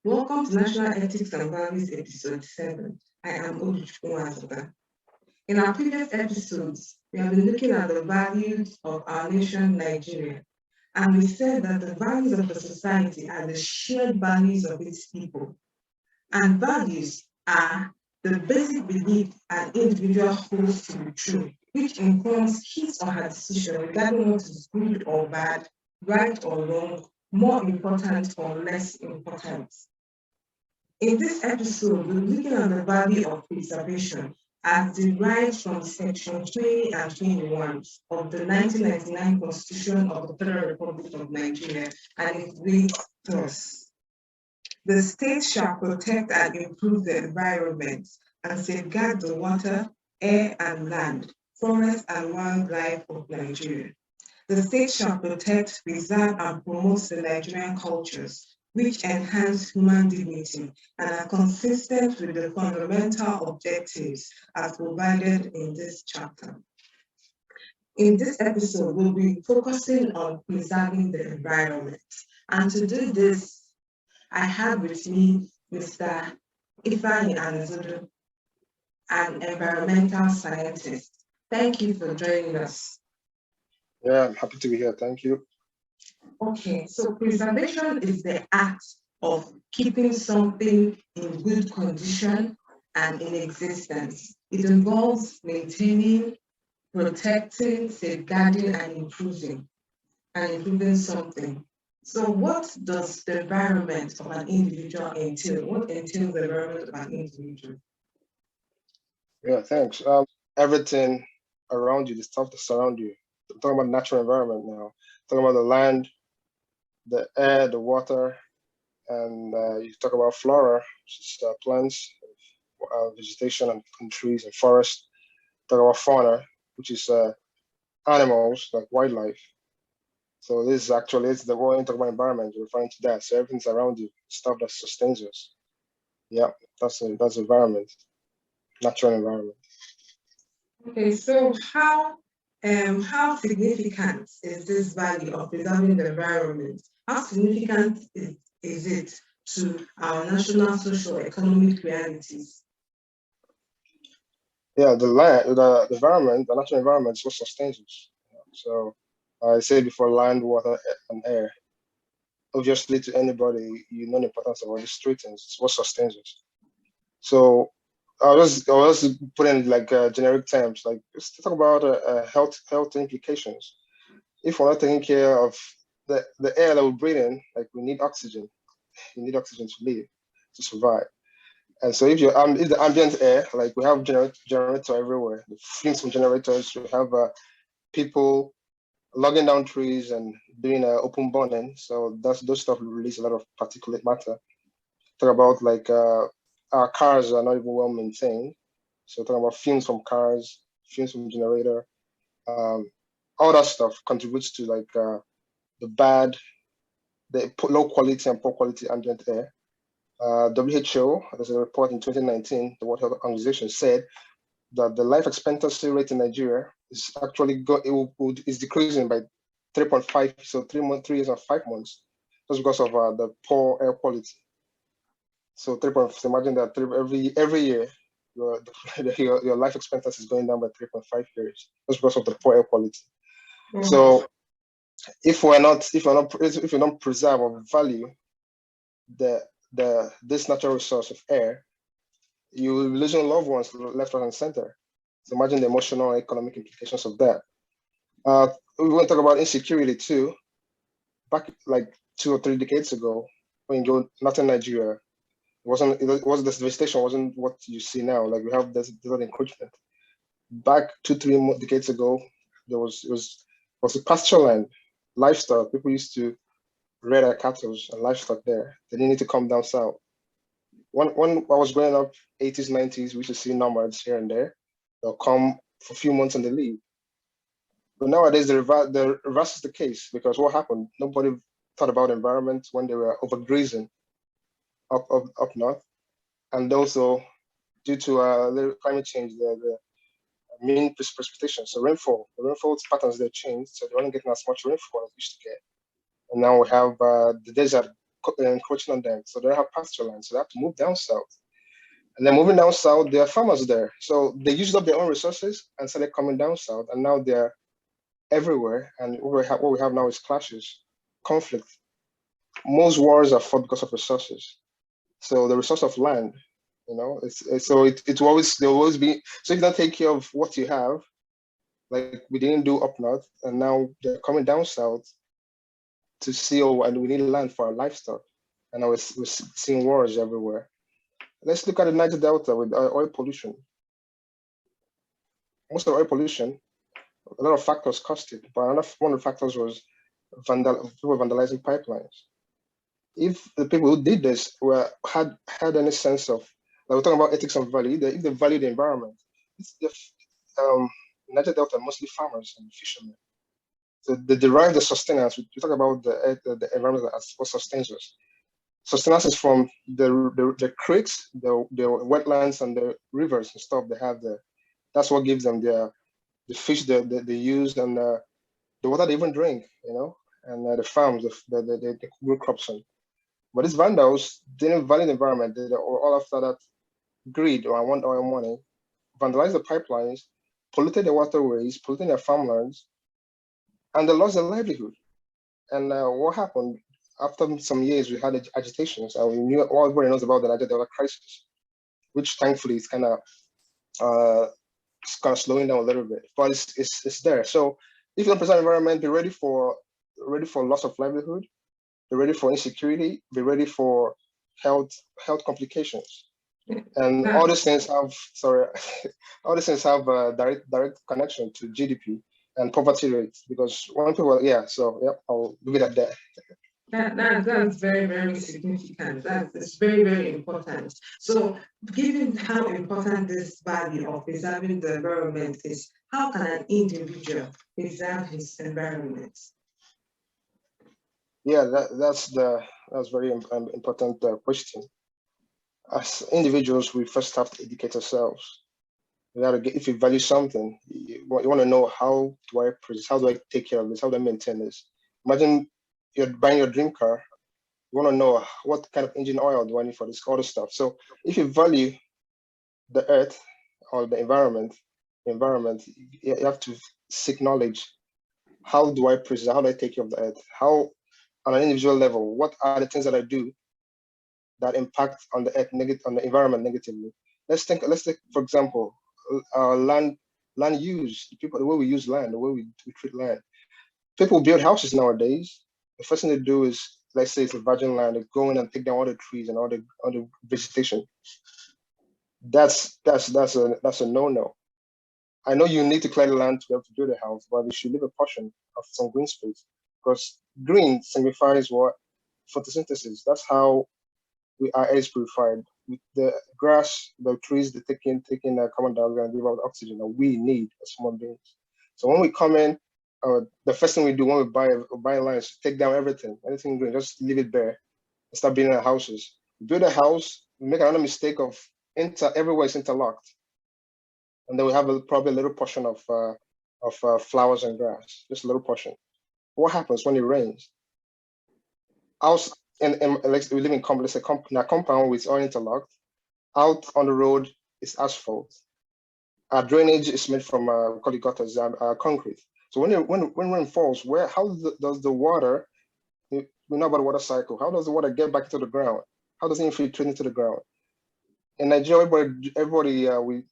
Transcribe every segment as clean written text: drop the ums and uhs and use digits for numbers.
Welcome to National Ethics and Values Episode 7. I am Oduchukwu. In our previous episodes, we have been looking at the values of our nation, Nigeria, and we said that the values of the society are the shared values of its people. And values are the basic belief an individual holds to be true, which informs his or her decision regarding what is good or bad, right or wrong, more important or less important. In this episode, we're looking at the value of preservation as derived from Section 20 and 21 of the 1999 Constitution of the Federal Republic of Nigeria, and it reads thus: the state shall protect and improve the environment and safeguard the water, air and land, forest and wildlife of Nigeria. The state shall protect, preserve and promote the Nigerian cultures, which enhance human dignity and are consistent with the fundamental objectives as provided in this chapter. In this episode, we'll be focusing on preserving the environment. And to do this, I have with me Mr. Ifeanyi Anzudu, an environmental scientist. Thank you for joining us. Yeah, I'm happy to be here. Thank you. Okay, so preservation is the act of keeping something in good condition and in existence. It involves maintaining, protecting, safeguarding, and improving something. So what does the environment of an individual entail? What entails the environment of an individual? Yeah, thanks. Everything around you, the stuff that surround you. I'm talking about natural environment now. Talking about the land, the air, the water, and you talk about flora, which is plants, vegetation, and trees and forests. Talk about fauna, which is animals like wildlife. So this is actually the whole talk about environment, referring to that. So everything's around you, stuff that sustains us. Yeah, that's environment, natural environment. Okay, so how significant is this value of preserving the environment? How significant is it to our national social economic realities? Yeah, the environment, the natural environment is what sustains us. So I said before, land, water, and air. Obviously, to anybody, you know the importance of all these three things. It's what sustains us. So I was putting like generic terms, like let's talk about health implications. If we're not taking care of the air that we breathe in, like we need oxygen. You need oxygen to live, to survive. And so if the ambient air, like we have generator everywhere, the fumes from generators, we have people logging down trees and doing open burning. So those stuff release a lot of particulate matter. Talk about like our cars are not even well maintained. So talking about fumes from cars, fumes from generator, all that stuff contributes to like the low quality and poor quality ambient air. WHO, there's a report in 2019, the World Health Organization said that the life expectancy rate in Nigeria is actually is decreasing by 3.5, so 3 years and 5 months, just because of the poor air quality. So imagine that every year your life expectancy is going down by 3.5 years, just because of the poor air quality. Mm-hmm. So if we don't preserve or value this natural resource of air, you will be losing loved ones left, right, and center. So imagine the emotional and economic implications of that. We want to talk about insecurity too. Back like 2 or 3 decades ago, when you go northern Nigeria, the devastation wasn't what you see now. Like we have desert encroachment. Back 2-3 decades ago, there was a pasture land, livestock. People used to rear their cattle and livestock there. They didn't need to come down south. When I was growing up, 80s, 90s, we used to see nomads here and there. They'll come for a few months and they leave. But nowadays, the reverse is the case, because what happened? Nobody thought about environment when they were overgrazing up north. And also, due to the climate change, the mean precipitation, so the rainfall patterns, they changed, so they weren't getting as much rainfall as we used to get. And now we have the desert encroaching on them. So they have pasture land. So they have to move down south. And then moving down south, there are farmers there. So they used up their own resources and started coming down south. And now they're everywhere. And what we have now is clashes, conflict. Most wars are fought because of resources. So the resource of land, it will always, there will always be, so if you don't take care of what you have, like we didn't do up north, and now they're coming down south to see, and we need land for our livestock. And now we're seeing wars everywhere. Let's look at the Niger Delta with oil pollution. Most of oil pollution, a lot of factors caused it, but one of the factors was people vandalizing pipelines. If the people who did this had any sense of, like we're talking about ethics and value, if they value the environment, it's the Niger Delta are mostly farmers and fishermen. So they derive the sustenance. We talk about the environment as what sustains us. Sustenance is from the creeks, the wetlands, and the rivers and stuff they have there. That's what gives them the fish they use, and the water they even drink, and the farms, they grow crops on. But these vandals didn't value the environment. They were all after that greed, or I want oil money, vandalized the pipelines, polluted the waterways, polluted their farmlands, and they lost their livelihood. And what happened? After some years, we had agitations, and we knew, everybody knows about the Niger Delta crisis, which thankfully is kind of slowing down a little bit, but it's there. So if you don't preserve environment, be ready for loss of livelihood, be ready for insecurity, be ready for health complications. And all these things have all these things have a direct connection to GDP and poverty rates, because when people, I'll leave it at that. That's very, very significant. That's very, very important. So, given how important this value of preserving the environment is, how can an individual preserve his environment? Yeah, that's very important question. As individuals, we first have to educate ourselves. We gotta if you value something, you want to know, how do I take care of this? How do I maintain this? Imagine you're buying your dream car. You want to know what kind of engine oil do I need for this, all this stuff. So if you value the earth or the environment, you have to seek knowledge. How do I preserve? How do I take care of the earth? How, on an individual level, what are the things that I do that impact on the earth, on the environment negatively? Let's take, for example, land use. The way we use land, the way we treat land. People build houses nowadays. The first thing they do is, let's say it's a virgin land, they go in and take down all the trees and all the vegetation. That's a no-no. I know you need to clear the land to be able to build a house, but you should leave a portion of some green space, because green signifies what? Photosynthesis. That's how our air is purified. With the grass, the trees, they're taking carbon dioxide and give out oxygen that we need as human beings. So when we come in, the first thing we do when we buy land is take down anything green, just leave it bare and start building our houses. Build a house, we make another mistake of everywhere is interlocked. And then we have probably a little portion of flowers and grass, just a little portion. What happens when it rains? House, like we live in a compound with all interlocked. Out on the road is asphalt. Our drainage is made from we call it gutters, concrete. So when rain falls, how does the water? We know about the water cycle. How does the water get back into the ground? How does it infiltrate into the ground? In Nigeria, everybody, the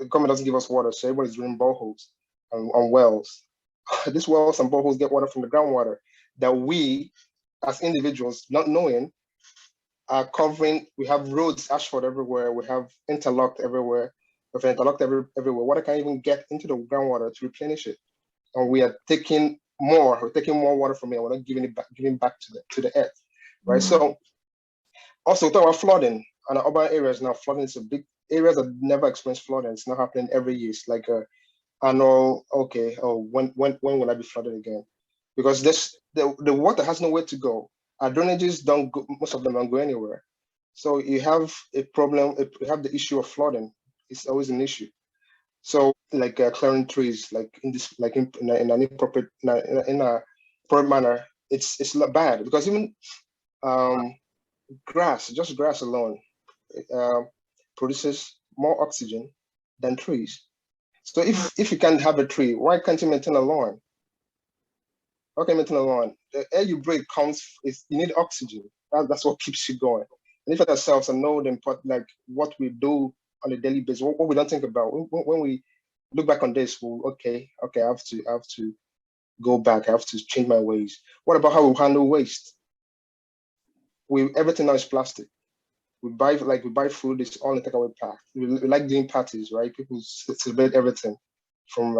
government doesn't give us water, so everybody's drilling boreholes and wells. These wells and boreholes get water from the groundwater that we, as individuals, not knowing, are covering. We have roads, asphalt everywhere. We have interlocked everywhere. We've interlocked everywhere. Water can't even get into the groundwater to replenish it, and we are taking more. We're taking more water from it. We're not giving back to the earth, right? Mm-hmm. So, also talk about flooding. And urban areas now, flooding is a big areas that never experience flooding. It's not happening every year. It's like annual. Okay, when will I be flooded again? Because the water has nowhere to go. Our drainages don't go, most of them don't go anywhere. So you have a problem. You have the issue of flooding. It's always an issue. So like clearing trees, like in an inappropriate in a proper manner, it's bad, because even Grass, just grass alone, produces more oxygen than trees. So if you can't have a tree, why can't you maintain a lawn? How can you maintain a lawn? The air you breathe you need oxygen. That's what keeps you going. And if at ourselves and know the important, like what we do on a daily basis, what we don't think about, when we look back on this, okay, I have to go back. I have to change my ways. What about how we handle waste? Everything now is plastic. We buy food. It's all in takeaway pack. We like doing parties, right? People celebrate everything from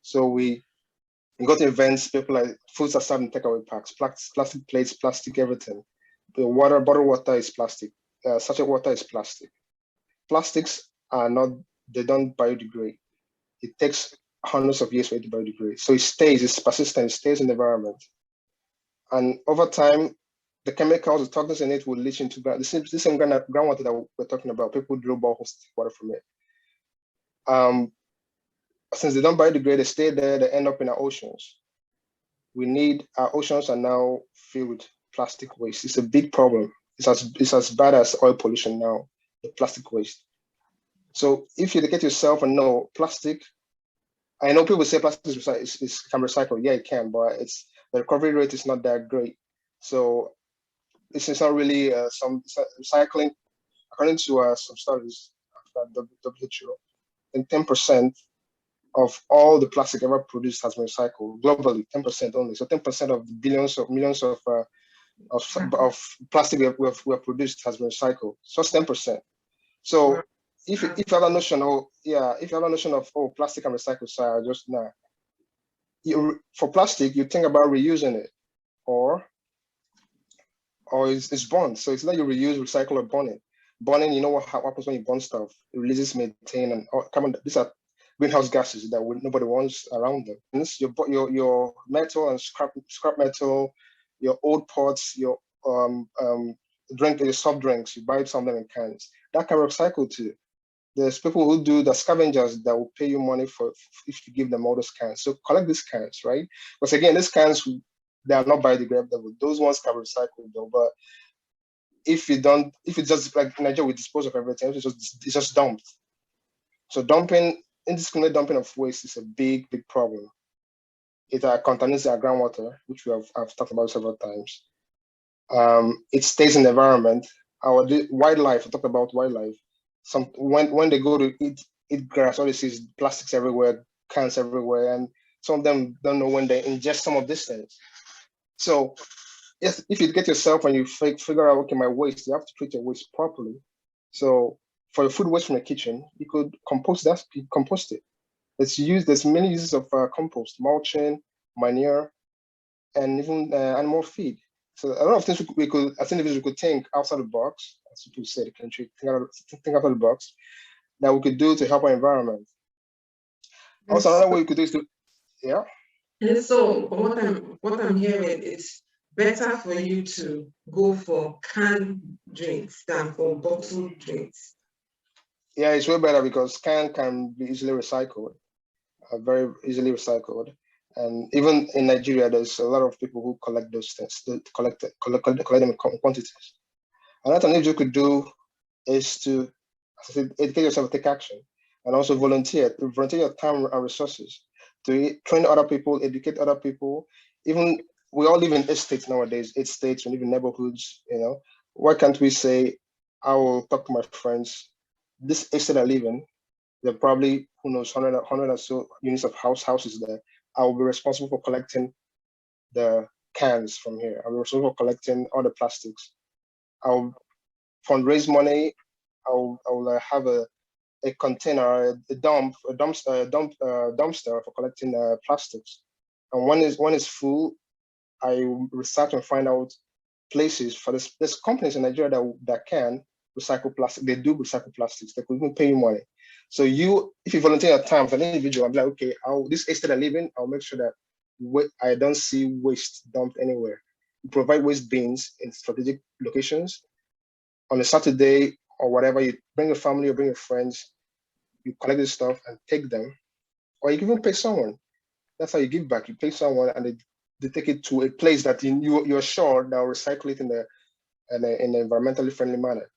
So we go to events. People like foods are served in takeaway packs. Plastic plates, plastic everything. The bottled water is plastic. Sachet water is plastic. Plastics they don't biodegrade. It takes hundreds of years for it to biodegrade. So it's persistent, it stays in the environment. And over time, the chemicals, the toxins in it will leach into the same groundwater that we're talking about. People drill boreholes to take water from it. Since they don't biodegrade, they stay there, they end up in our oceans. Our oceans are now filled with plastic waste. It's a big problem. It's as bad as oil pollution now, the plastic waste. So if you educate yourself and know plastic, I know people say plastic can recycle. Yeah, it can, but the recovery rate is not that great. So this is not really recycling. According to some studies at WHO, and 10% of all the plastic ever produced has been recycled globally. 10% only. So 10% of the millions of plastic we have produced has been recycled. So it's 10%. So if you have a notion of plastic and recycle, so just now. For plastic, you think about reusing it, or it's burned. So it's not you reuse, recycle, or burn it. Burning, you know what happens when you burn stuff? It releases methane and carbon. These are greenhouse gases that nobody wants around them. And this, your metal and scrap metal, your old pots, your your soft drinks, you buy some of them in cans. That can recycle too. There's people who do the scavengers that will pay you money if you give them all those cans. So collect these cans, right? Because again, these cans, they are not biodegradable. Those ones can recycle though. But if it's just like in Nigeria, we dispose of everything, it's just dumped. So indiscriminate dumping of waste is a big problem. It contaminates our groundwater, which I've talked about several times. It stays in the environment. Our wildlife, I talked about wildlife. When they go to eat grass, all they see is plastics everywhere, cans everywhere, and some of them don't know when they ingest some of these things. So yes, if you get yourself and you figure out, okay, my waste, you have to treat your waste properly. So for your food waste from the kitchen, you could compost it. There's many uses of compost, mulching, manure, and even animal feed. So a lot of things as individuals, we could think outside the box, as people say, the country, think outside the box, that we could do to help our environment. Also, another way we could do is yeah. And so what I'm hearing is better for you to go for canned drinks than for bottled drinks. Yeah, it's way better because can be easily recycled, very easily recycled. And even in Nigeria, there's a lot of people who collect those things, collect them in quantities. Another thing you could do is to, as I said, educate yourself, take action, and also volunteer your time and resources to train other people, educate other people. Even we all live in 8 states nowadays, 8 states, we live in neighborhoods, Why can't we say, I will talk to my friends, this estate I live in, there are probably, who knows, 100 or so units of houses there. I will be responsible for collecting the cans from here. I'll be responsible for collecting all the plastics. I'll fundraise money. I'll have a container, a dumpster for collecting plastics. And when it's full, I research and find out places for this. There's companies in Nigeria that can recycle plastic. They do recycle plastics. They could even pay you money. So if you volunteer your time as an individual, I'm like, okay, this estate I live in, I'll make sure that I don't see waste dumped anywhere. We provide waste bins in strategic locations. On a Saturday or whatever, you bring your family or bring your friends, you collect this stuff and take them. Or you can even pay someone. That's how you give back. You pay someone and they take it to a place that you're sure they'll recycle it in and in an environmentally friendly manner.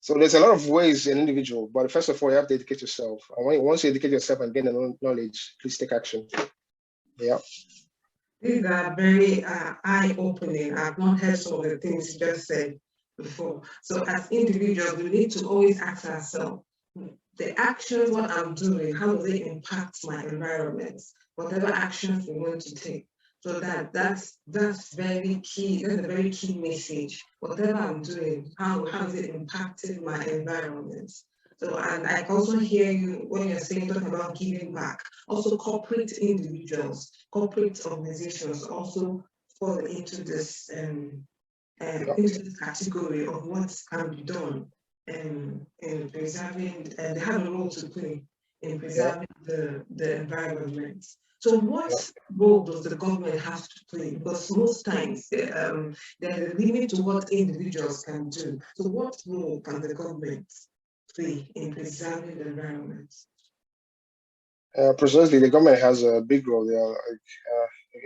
So there's a lot of ways an individual, but first of all, you have to educate yourself. And once you educate yourself and gain the knowledge, please take action. Yeah. These are very eye-opening. I've not heard some of the things you just said before. So as individuals, we need to always ask ourselves, the actions, what I'm doing, how does it impact my environment? Whatever actions we want to take. So that's very key. That's a very key message. Whatever I'm doing, how is it impacting my environment? So, and I also hear you when you're saying, talking about giving back. Also, corporate individuals, corporate organizations also fall into this category of what can be done in preserving, and they have a role to play in preserving the environment. So what role does the government have to play? Because most times there's a limit to what individuals can do. So what role can the government play in preserving the environment? Precisely, the government has a big role there,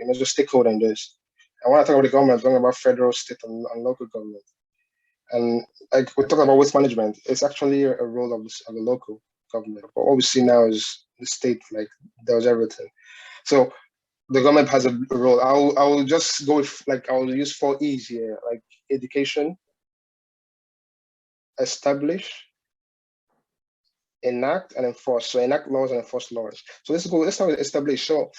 like just stakeholder in this. And when I talk about the government, I'm talking about federal, state, and local government. And like we talk about waste management, it's actually a role of the local government. But what we see now is the state like does everything. So the government has a role. I will just go with I will use 4 E's here, like education, establish, enact, and enforce. So enact laws and enforce laws. So let's start with establish. So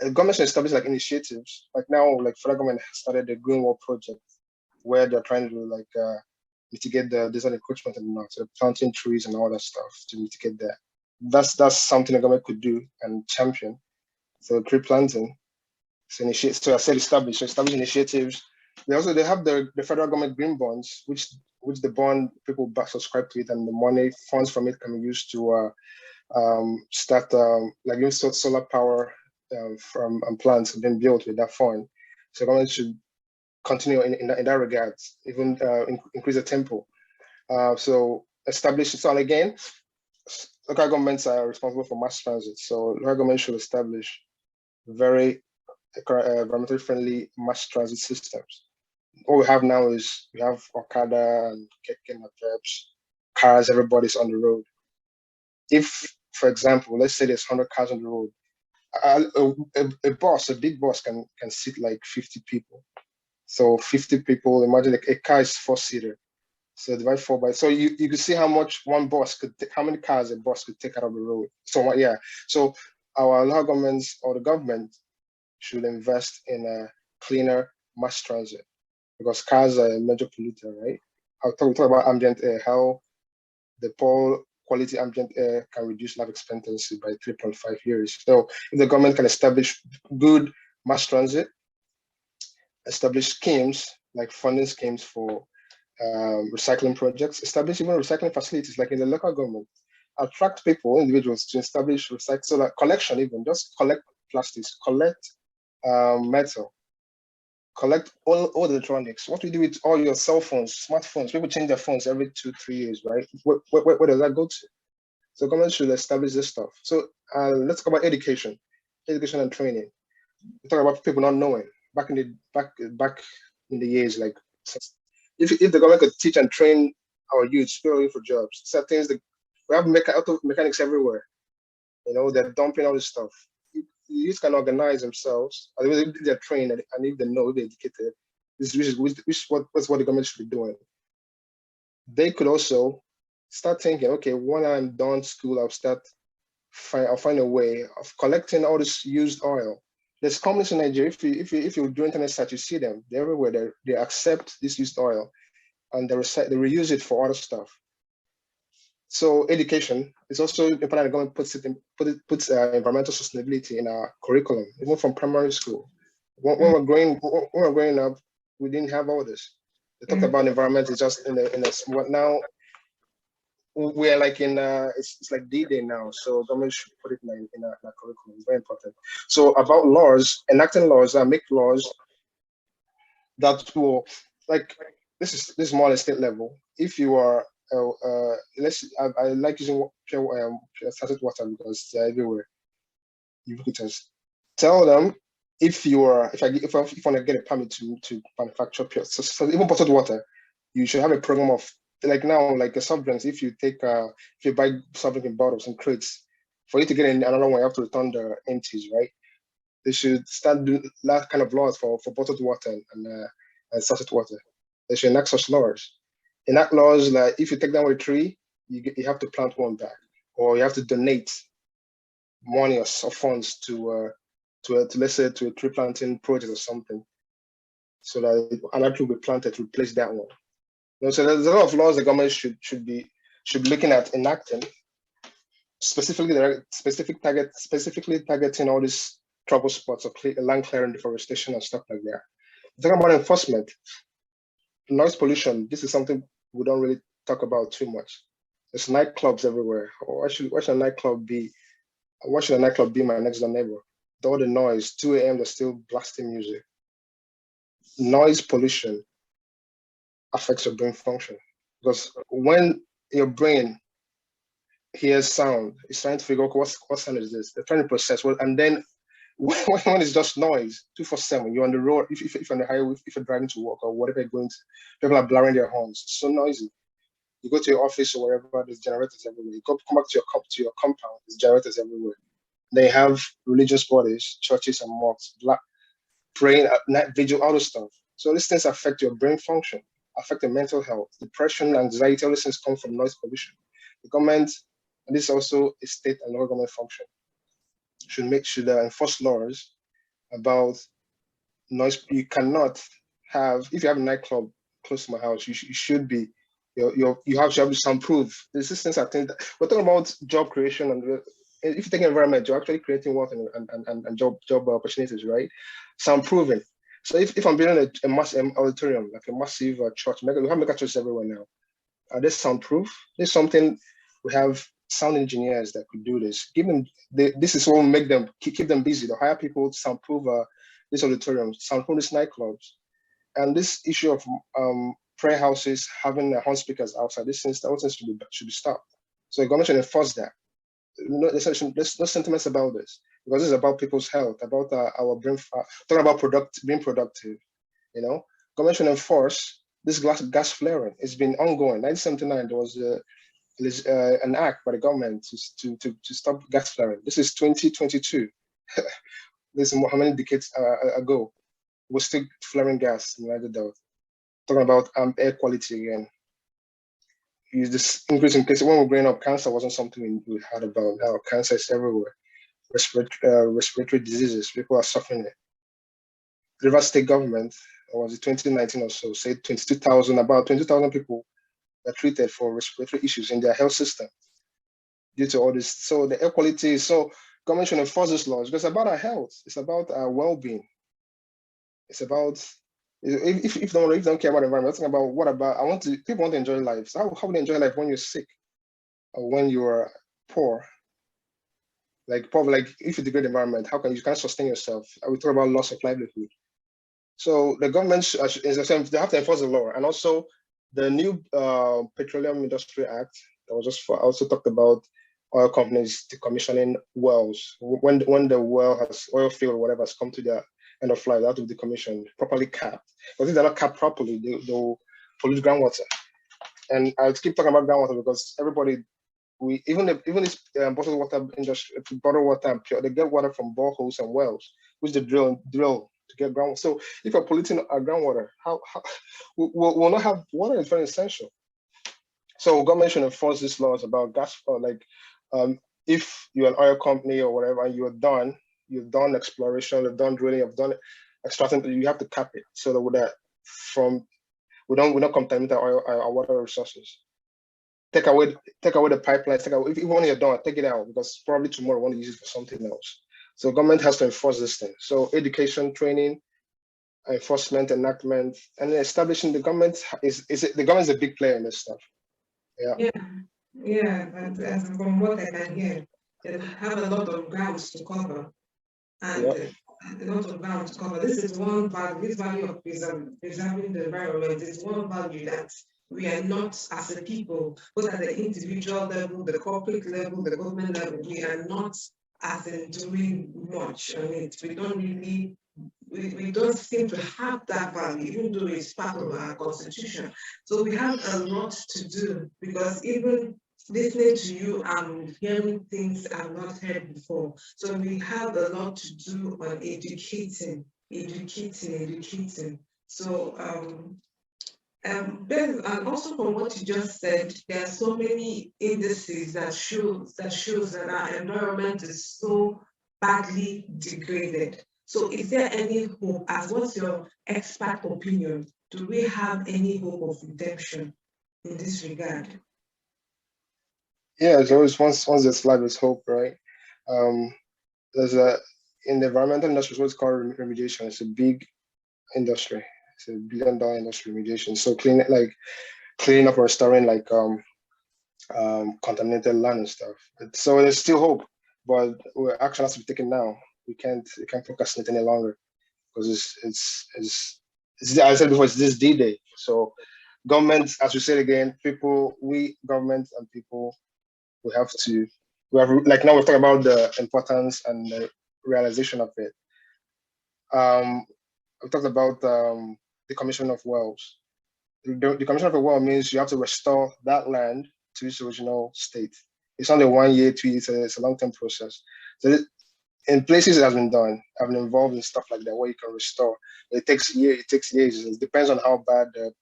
the government should establish like initiatives. Like now, like federal government has started the Green Wall project, where they're trying to mitigate the desert encroachment in the north, so planting trees and all that stuff to mitigate that. That's something the government could do and champion. So tree planting. So I said establish. So establish initiatives. They have the federal government green bonds, which the bond people subscribe to it, and the money funds from it can be used to start like even solar power from plants being built with that fund. So government should continue in that regard, even increase the tempo. So establish it. So and again, local governments are responsible for mass transit. So local government should establish very environmentally friendly mass transit systems. What we have now is we have Okada and Keke and Peps, cars, everybody's on the road. If, for example, let's say there's 100 cars on the road, a big bus can seat like 50 people. So 50 people, imagine a car is 4-seater. So divide 4 by, so you can see how much one bus could take, how many cars a bus could take out of the road. So yeah, so our local governments or the government should invest in a cleaner mass transit because cars are a major polluter, right? We talk about ambient air, how the poor quality ambient air can reduce life expectancy by 3.5 years. So if the government can establish good mass transit, establish schemes like funding schemes for recycling projects, establish even recycling facilities like in the local government, attract people, individuals to establish recycle, so that collection even, just collect plastics, collect metal, collect all the electronics. What we do with all your cell phones, smartphones, people change their phones every 2-3 years, right? Where does that go to? So government should establish this stuff. So let's talk about education and training. We talk about people not knowing. Back in the years, like if the government could teach and train our youth, purely for jobs, certain things that we have auto mechanics everywhere. You know, they're dumping all this stuff. Youth can organize themselves, if they're trained and if they know, if they're educated, what's what the government should be doing. They could also start thinking, okay, when I'm done school, I'll find a way of collecting all this used oil. There's companies in Nigeria, if you do internet search, you see them. They're everywhere. They accept this used oil and they reuse it for other stuff. So education is also important. The government puts environmental sustainability in our curriculum, even from primary school. When we're growing up, we didn't have all this. They talked about environment is just in a small. Now we're like in it's like D-Day now, so government should put it in our curriculum. It's very important. So about laws, enacting laws, make laws that will, like, this is more at a state level. If you are I like using pure started water because they're everywhere. Ubiquitous. Tell them if I want to get a permit to manufacture pure, so even bottled water, you should have a program of like now, like a soft drinks. If you buy soft drink in bottles and crates, for you to get in another one, you have to return the empties, right? They should start doing that kind of laws for bottled water and sachet water. They should enact such laws. Enact laws like if you take down a tree, you have to plant one back, or you have to donate money or funds to let's say to a tree planting project or something, so that another tree will be planted to replace that one. So there's a lot of laws the government should be looking at enacting, specifically targeting all these trouble spots of land clearing, deforestation, and stuff like that. Talking about enforcement, noise pollution. This is something we don't really talk about too much. There's nightclubs everywhere. Why should a nightclub be? Why should a nightclub be my next door neighbor? With all the noise, 2 a.m. they're still blasting music. Noise pollution affects your brain function, because when your brain hears sound, it's trying to figure out what sound is this. They're trying to process what, and then when it's just noise, 247, you're on the road, if you're on the highway, if you're driving to work or whatever you're going to, people are blaring their horns. It's so noisy. You go to your office or wherever, there's generators everywhere. You come back to your compound, there's generators everywhere. They have religious bodies, churches and mosques, praying at night vigil, all this stuff. So these things affect your brain function, affect your mental health, depression, anxiety. All these things come from noise pollution. The government, and this is also a state and local government function, should enforce laws about noise. You cannot have, if you have a nightclub close to my house, you should be, you have to have soundproof. There's this things I think that we're talking about job creation, and if you take environment, you're actually creating wealth and job opportunities, right? Soundproofing. So if I'm building a massive auditorium, like a massive church, we have mega churches everywhere now. Are they soundproof? There's something, we have sound engineers that could do this. This is what will make them keep them busy. They'll hire people to soundproof these auditoriums, soundproof these nightclubs. And this issue of prayer houses having horn speakers outside, these things should be stopped. So the government should enforce that. There's no sentiments about this, because this is about people's health, about our brain, talking about being productive. Government should enforce this gas flaring. It's been ongoing. 1979, there was an act by the government to stop gas flaring. This is 2022. This is how many decades ago? We're still flaring gas in the United States. Talking about air quality again. This increase in cases. When we were growing up, cancer wasn't something we heard about. Now cancer is everywhere. Respiratory diseases, people are suffering it. The River State government, or was it 2019 or so, said about 22,000 people are treated for respiratory issues in their health system due to all this. So the air quality is, so government should enforce these laws, because it's about our health. It's about our well-being. It's about, if you don't care about the environment, think about people want to enjoy life. So how would you enjoy life when you're sick or when you're poor? Like if you degrade the environment, how can you can't sustain yourself? We talk about loss of livelihood. So the government they have to enforce the law, and also the new Petroleum Industry Act that was just also talked about oil companies decommissioning wells when the well has oil field or whatever has come to their end of life. They have to be decommissioned, properly capped. But if they're not capped properly, they'll pollute groundwater. And I keep talking about groundwater because everybody, even this bottled water industry, bottled water and pure, they get water from boreholes and wells, which they drill to get groundwater. So if you're polluting our groundwater, how we'll not have water. Is very essential. So government should enforce these laws about gas, if you're an oil company or whatever, and you've done exploration, you've done drilling, you've done extracting, you have to cap it so that we don't contaminate our water resources. Take away the pipelines. If you want you're done, take it out, because probably tomorrow you want to use it for something else. So government has to enforce this thing. So education, training, enforcement, enactment, and establishing the government the government is a big player in this stuff. Yeah, but as from what I can hear, they have a lot of grounds to cover, and a lot of ground to cover. This is one value. This value of preserving the environment is one value that we are not, as a people, both at the individual level, the corporate level, the government level, we are not as in doing much on it. We don't really we don't seem to have that value, even though it's part of our constitution. So we have a lot to do, because even listening to you, I'm hearing things I've not heard before. So we have a lot to do on educating. So and also from what you just said, there are so many indices that shows that our environment is so badly degraded. So is there any hope? As what's your expert opinion? Do we have any hope of redemption in this regard? Yeah, it's always once there's life, there's hope, right? Um, there's a in the environmental industry, it's what's called remediation. It's a big industry. It's $1 billion industry, remediation. So cleaning up or restoring contaminated land and stuff. So there's still hope, but action has to be taken now. We can't procrastinate any longer, because it's I said before, it's this D-Day. So government, as we said again, government and people, we have like now we're talking about the importance and the realization of it. We talked about the commission of wells. The commission of a well means you have to restore that land to its original state. It's not a 1 year, 2 years, it's a long-term process. So in places it has been done, I've been involved in stuff like that where you can restore. It takes years. It depends on how bad the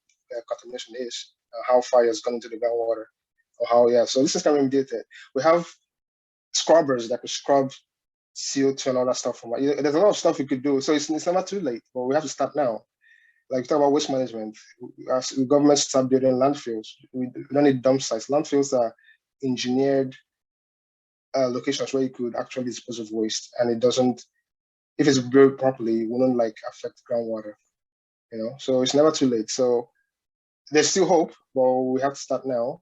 contamination is, how far it's gone into the groundwater, or how, yeah. So this is kind of remediated. We have scrubbers that could scrub CO2 and all that stuff from. There's a lot of stuff we could do. So it's never too late, but we have to start now. Like talk about waste management. As the government start building landfills, we don't need dump sites. Landfills are engineered locations where you could actually dispose of waste, and it doesn't. If it's built properly, it wouldn't affect groundwater. So it's never too late. So there's still hope, but we have to start now.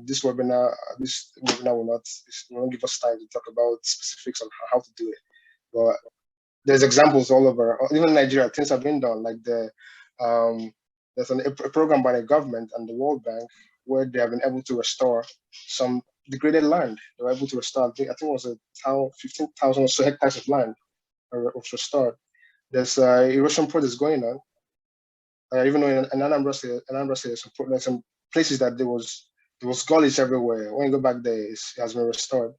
This webinar will not give us time to talk about specifics on how to do it, but there's examples all over. Even in Nigeria, things have been done. Like there's a program by the government and the World Bank where they have been able to restore some degraded land. They were able to restore, I think it was 15,000 or so hectares of land was restored. There's erosion projects going on. Even though in Anambra State, there's some places that there was gullies everywhere. When you go back there, it has been restored.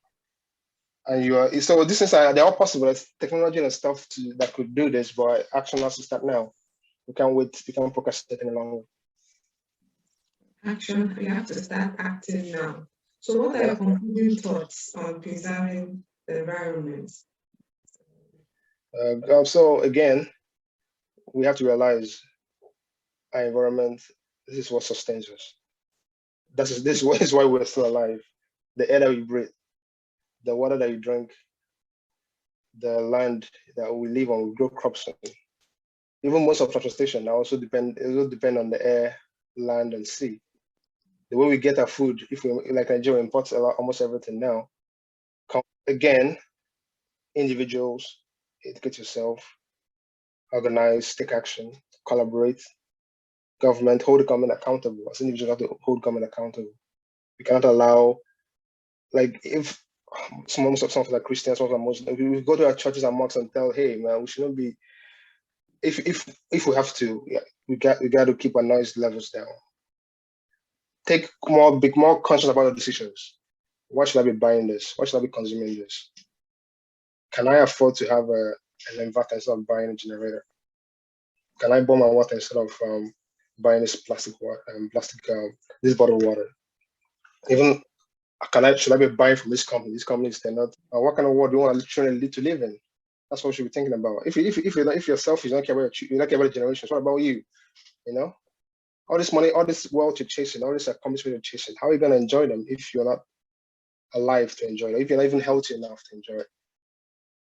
And so these things they're all possible. There's technology and stuff that could do this, but action has to start now. We can't wait. We can't procrastinate any longer. Action, we have to start acting now. So what are your concluding thoughts on preserving the environment? So again, we have to realize our environment, this is what sustains us. This is why we're still alive. The air that we breathe, the water that you drink, the land that we live on, we grow crops on. Even most of transportation also depend on the air, land, and sea. The way we get our food, if we like Nigeria imports almost everything now. Again, individuals, educate yourself, organize, take action, collaborate. Government, hold the government accountable. As individuals have to hold government accountable. We cannot allow, if some of us are Christians, some of us are Muslims, we go to our churches and mosques and tell, hey man, we shouldn't be. If we have to, yeah, we got to keep our noise levels down. Be more conscious about the decisions. Why should I be buying this? Why should I be consuming this? Can I afford to have an inverter instead of buying a generator? Can I burn my water instead of buying this this bottled water? Even should I be buying from this company? These companies, they're not. What kind of world do you want to literally to live in? That's what we should be thinking about. If you're selfish, you don't care about the generations. What about you? All this money, all this wealth you're chasing, all this accomplishment you're chasing. How are you going to enjoy them if you're not alive to enjoy it? If you're not even healthy enough to enjoy it?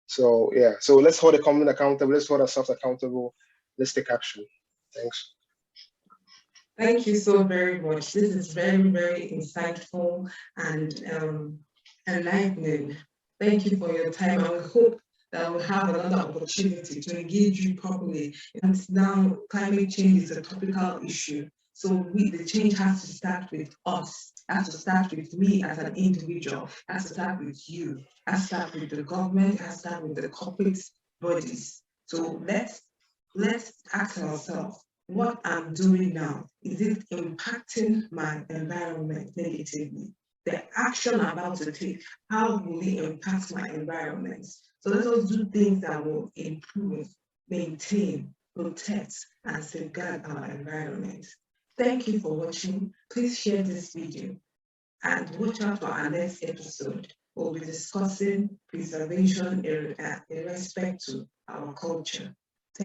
So yeah. So let's hold the company accountable. Let's hold ourselves accountable. Let's take action. Thanks. Thank you so very much. This is very, very insightful and enlightening. Thank you for your time. I hope that we'll have another opportunity to engage you properly. And now climate change is a topical issue. So the change has to start with us, has to start with me as an individual, has to start with you, has to start with the government, has to start with the corporate bodies. So let's ask ourselves, what I'm doing now, is it impacting my environment negatively? The action I'm about to take, how will it impact my environment? So let us do things that will improve, maintain, protect, and safeguard our environment. Thank you for watching. Please share this video and watch out for our next episode. We'll be discussing preservation in respect to our culture.